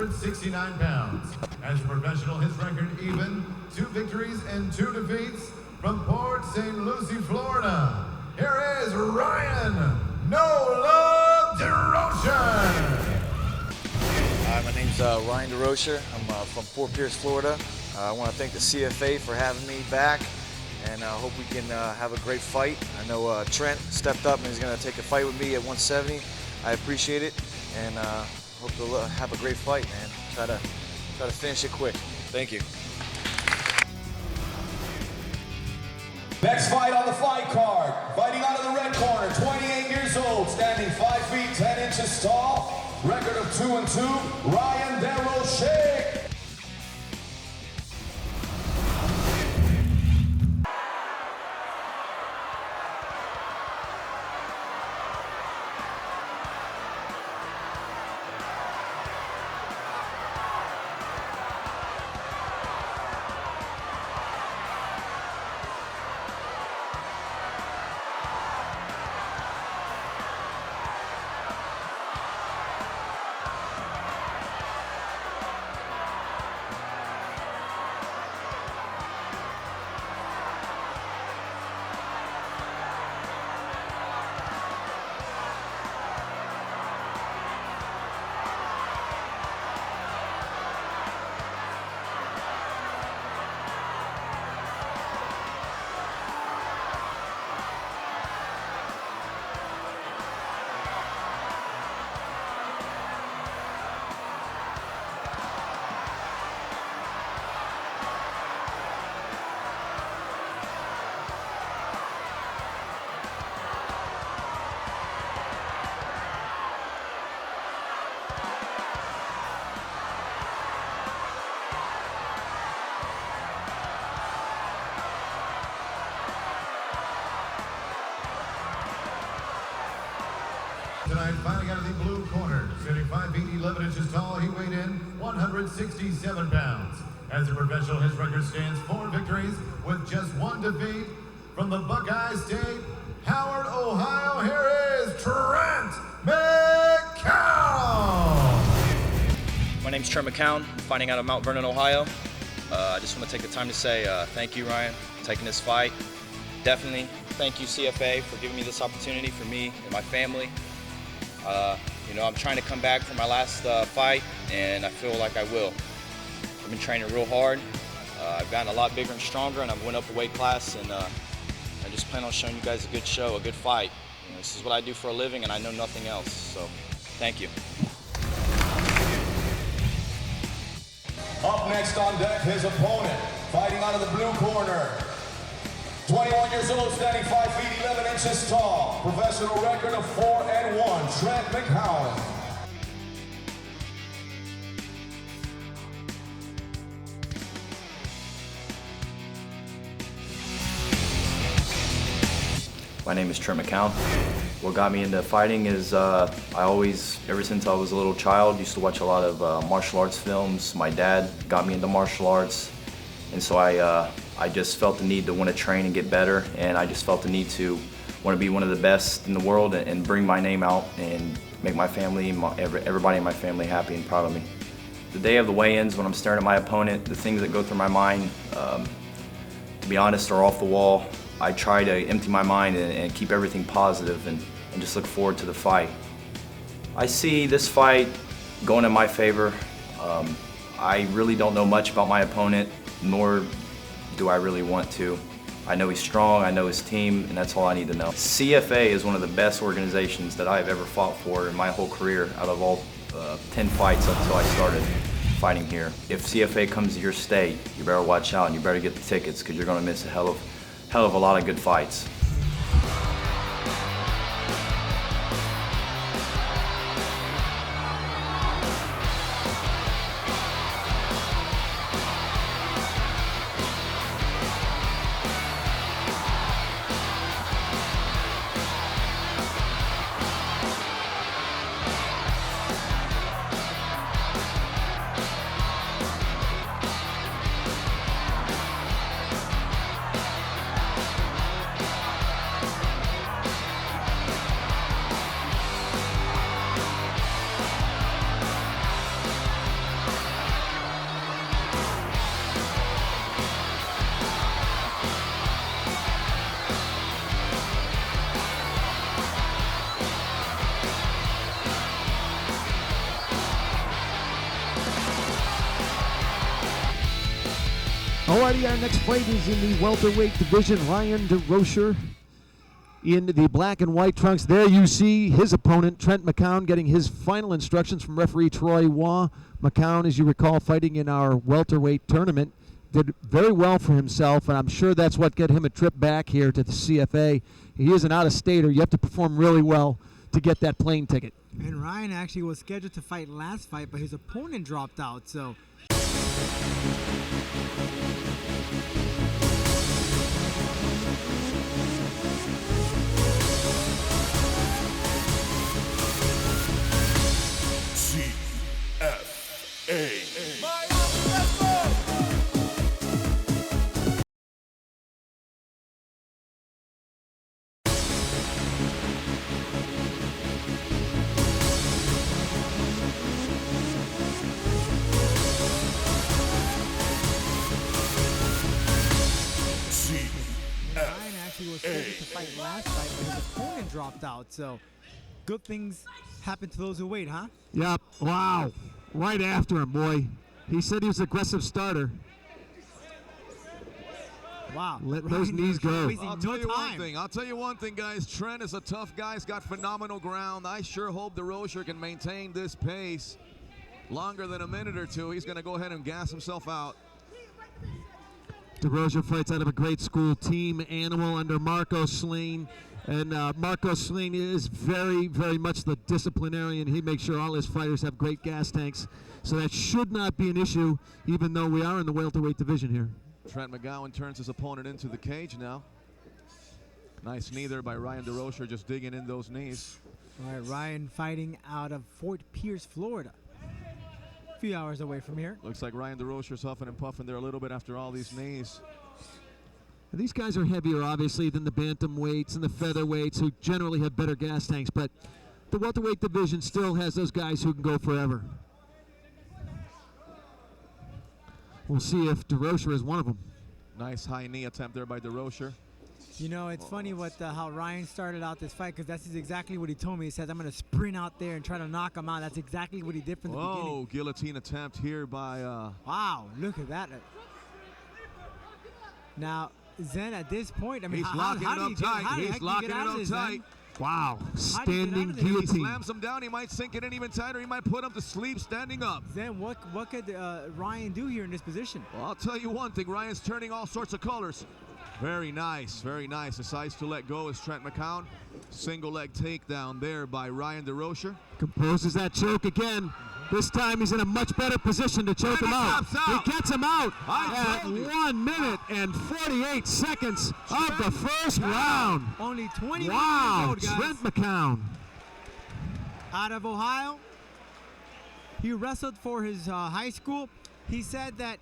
169 pounds. As a professional, his record even, 2 victories and 2 defeats. From Port St. Lucie, Florida, here is Ryan No Love DEROCHER. Hi, my name's Ryan DEROCHER. I'm from Fort Pierce, Florida. I want to thank the CFA for having me back, and I hope we can have a great fight. I know Trent stepped up and he's going to take a fight with me at 170. I appreciate it, and hope to have a great fight, man. Try to finish it quick. Thank you. Next fight on the fight card, fighting out of the red corner, 28 years old, standing 5 feet 10 inches tall, record of 2-2, Ryan DEROCHER. Tonight, fighting out of the blue corner, sitting 5 feet 11 inches tall, he weighed in 167 pounds. As a professional, his record stands 4 victories with just 1 defeat. From the Buckeye State, Howard, Ohio, here is Trent McCOWN. My name's Trent McCOWN, fighting out of Mount Vernon, Ohio. I just want to take the time to say thank you, Ryan, for taking this fight. Definitely thank you, CFA, for giving me this opportunity for me and my family. You know, I'm trying to come back from my last fight, and I feel like I will. I've been training real hard. I've gotten a lot bigger and stronger, and I've went up a weight class, and I just plan on showing you guys a good show, a good fight. You know, this is what I do for a living, and I know nothing else, so thank you. Up next on deck, his opponent, fighting out of the blue corner. 21 years old, standing 5 feet 11 inches tall. Professional record of 4-1, Trent McCOWN. My name is Trent McCOWN. What got me into fighting is I always, ever since I was a little child, used to watch a lot of martial arts films. My dad got me into martial arts, and so I just felt the need to want to train and get better, and I just felt the need to want to be one of the best in the world and bring my name out and make my family, everybody in my family happy and proud of me. The day of the weigh-ins, when I'm staring at my opponent, the things that go through my mind, to be honest, are off the wall. I try to empty my mind and keep everything positive and just look forward to the fight. I see this fight going in my favor. I really don't know much about my opponent, nor do I really want to. I know he's strong, I know his team, and that's all I need to know. CFA is one of the best organizations that I've ever fought for in my whole career, out of all 10 fights up until I started fighting here. If CFA comes to your state, you better watch out and you better get the tickets, because you're going to miss a hell of a lot of good fights. Alrighty, our next fight is in the welterweight division. Ryan DeRocher in the black and white trunks. There you see his opponent, Trent McCOWN, getting his final instructions from referee Troy Waugh. McCOWN, as you recall, fighting in our welterweight tournament, did very well for himself, and I'm sure that's what got him a trip back here to the CFA. He is an out-of-stater. You have to perform really well to get that plane ticket. And Ryan actually was scheduled to fight last fight, but his opponent dropped out, so... was scheduled to fight last fight, but his opponent dropped out. So good things happen to those who wait, huh? Yep. Wow. Right after him, boy. He said he was an aggressive starter. Wow. Let those knees go. I'll tell you one thing, guys. Trent is a tough guy. He's got phenomenal ground. I sure hope DeRocher can maintain this pace longer than a minute or two. He's going to go ahead and gas himself out. DeRocher fights out of a great school, Team Animal, under Marco Slane. And Marco Slane is very, very much the disciplinarian. He makes sure all his fighters have great gas tanks. So that should not be an issue, even though we are in the welterweight division here. Trent McCOWN turns his opponent into the cage now. Nice knee there by Ryan DeRocher, just digging in those knees. All right, Ryan fighting out of Fort Pierce, Florida. A few hours away from here. Looks like Ryan DeRocher's huffing and puffing there a little bit after all these knees. And these guys are heavier, obviously, than the bantamweights and the featherweights, who generally have better gas tanks. But the welterweight division still has those guys who can go forever. We'll see if DeRocher is one of them. Nice high knee attempt there by DeRocher. You know, it's funny what how Ryan started out this fight, because that's exactly what he told me. He says, I'm going to sprint out there and try to knock him out. That's exactly what he did from the beginning. Oh, guillotine attempt here by... Wow, look at that. Now, Zen, at this point, I mean, he's locking it up tight. He's locking it up tight. Wow, standing guillotine. If he slams him down, he might sink it in even tighter. He might put him to sleep standing up. Then what could Ryan do here in this position? Well, I'll tell you one thing. Ryan's turning all sorts of colors. Very nice, very nice. Decides to let go as Trent McCOWN. Single leg takedown there by Ryan DeRocher. Composes that choke again. This time he's in a much better position to choke him out. He gets him out at 1 minute and 48 seconds of the first round. Only 20 wow, years old, guys. Trent McCOWN. Out of Ohio. He wrestled for his high school. He said that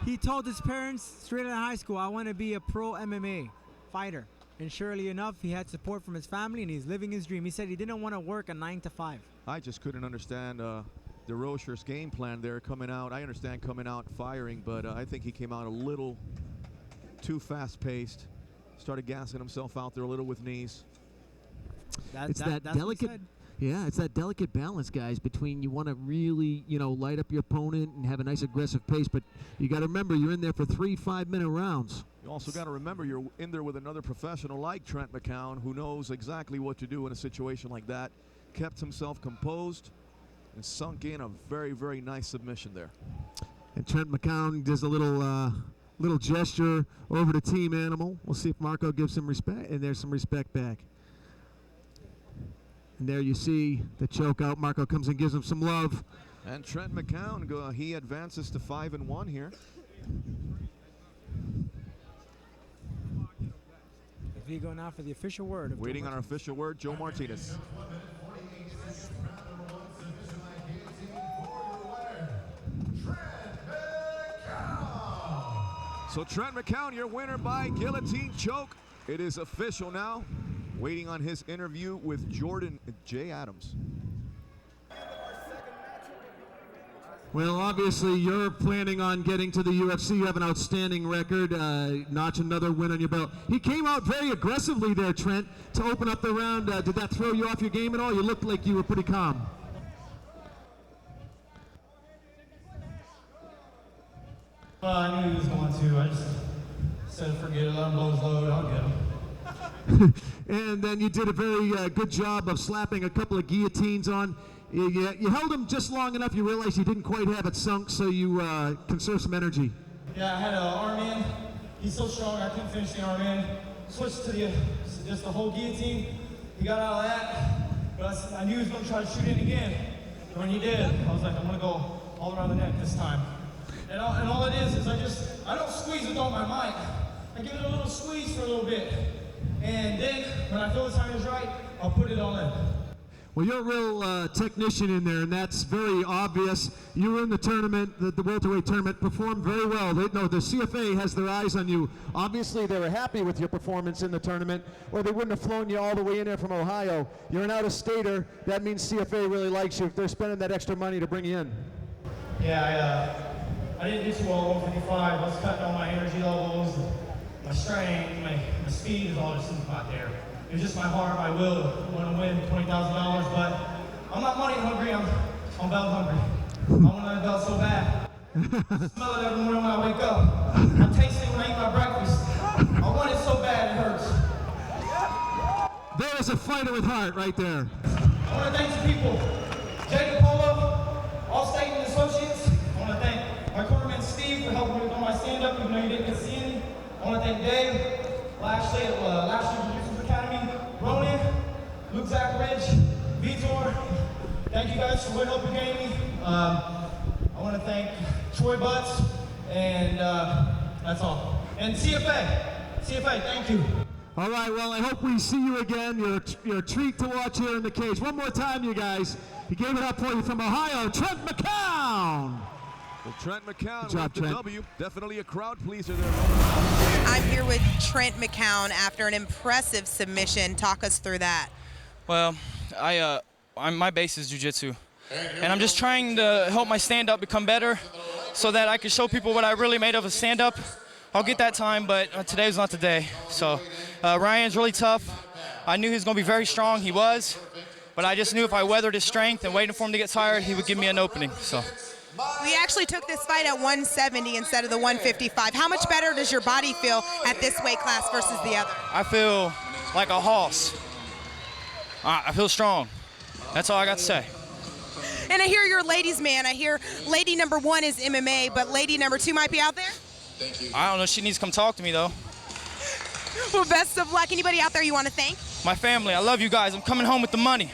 he told his parents straight out of high school, I want to be a pro MMA fighter. And surely enough, he had support from his family, and he's living his dream. He said he didn't want to work a 9 to 5. I just couldn't understand DeRocher's game plan there coming out. I understand coming out firing, but I think he came out a little too fast-paced. Started gassing himself out there a little with knees. It's that delicate, yeah, it's that delicate balance, guys, between you want to really, you know, light up your opponent and have a nice aggressive pace, but you got to remember you're in there for 3 5-minute rounds. You also got to remember you're in there with another professional like Trent McCOWN, who knows exactly what to do in a situation like that. Kept himself composed and sunk in a very, very nice submission there. And Trent McCOWN does a little gesture over to Team Animal. We'll see if Marco gives some respect, and there's some respect back. And there you see the choke out. Marco comes and gives him some love. And Trent McCOWN, he advances to 5-1 here. If we go now for the official word. Waiting on our official word, Joe Martinez. So Trent McCOWN, your winner by guillotine choke. It is official now. Waiting on his interview with Jordan J. Adams. Well, obviously, you're planning on getting to the UFC. You have an outstanding record. Notch another win on your belt. He came out very aggressively there, Trent, to open up the round. Did that throw you off your game at all? You looked like you were pretty calm. Well, I knew he was going to. I just said, forget it, let him blow his load, I'll get him. And then you did a very good job of slapping a couple of guillotines on. You held him just long enough, you realized you didn't quite have it sunk, so you conserved some energy. Yeah, I had an arm in. He's so strong, I couldn't finish the arm in. Switched to just the whole guillotine. He got out of that, but I knew he was going to try to shoot it again. And when he did, I was like, I'm going to go all around the neck this time. And all it is I don't squeeze with all my might. I give it a little squeeze for a little bit. And then, when I feel the time is right, I'll put it all in. Well, you're a real technician in there, and that's very obvious. You were in the tournament, the welterweight tournament, performed very well. The CFA has their eyes on you. Obviously, they were happy with your performance in the tournament, or they wouldn't have flown you all the way in there from Ohio. You're an out-of-stater. That means CFA really likes you if they're spending that extra money to bring you in. Yeah, I didn't do too well at 155. I was cutting all my energy levels, my strength, my speed is all just not there. It was just my heart, my will to want to win $20,000, but I'm not money hungry, I'm belt hungry. I want that belt so bad. I smell it every morning when I wake up. I taste it when I eat my breakfast. I want it so bad it hurts. There is a fighter with heart right there. I want to thank some people. Jacob Polo, Allstate and Associates. I want to thank my cornerman Steve for helping me with my stand-up, even though you didn't get to see any. I want to thank Dave, Lashley at Lashley Producers Academy, Ronan, Luke Zachridge, Vitor. Thank you guys for what help you gave me. I want to thank Troy Butts, and that's all. And CFA, thank you. All right, well, I hope we see you again. You're a treat to watch here in the cage. One more time, you guys. He gave it up for you from Ohio, Trent McCOWN. Well, Trent McCOWN Good job, with the Trent. W. Definitely a crowd pleaser there. I'm here with Trent McCOWN after an impressive submission. Talk us through that. Well, my base is jiu-jitsu, and I'm just trying to help my stand-up become better so that I can show people what I really made of a stand-up. I'll get that time, but today was not the day. So Ryan's really tough. I knew he was going to be very strong. He was, but I just knew if I weathered his strength and waited for him to get tired, he would give me an opening. So. We actually took this fight at 170 instead of the 155. How much better does your body feel at this weight class versus the other? I feel like a horse. I feel strong. That's all I got to say. And I hear you're a ladies' man. I hear lady number 1 is MMA, but lady number 2 might be out there? I don't know. She needs to come talk to me, though. Well, best of luck. Anybody out there you want to thank? My family. I love you guys. I'm coming home with the money.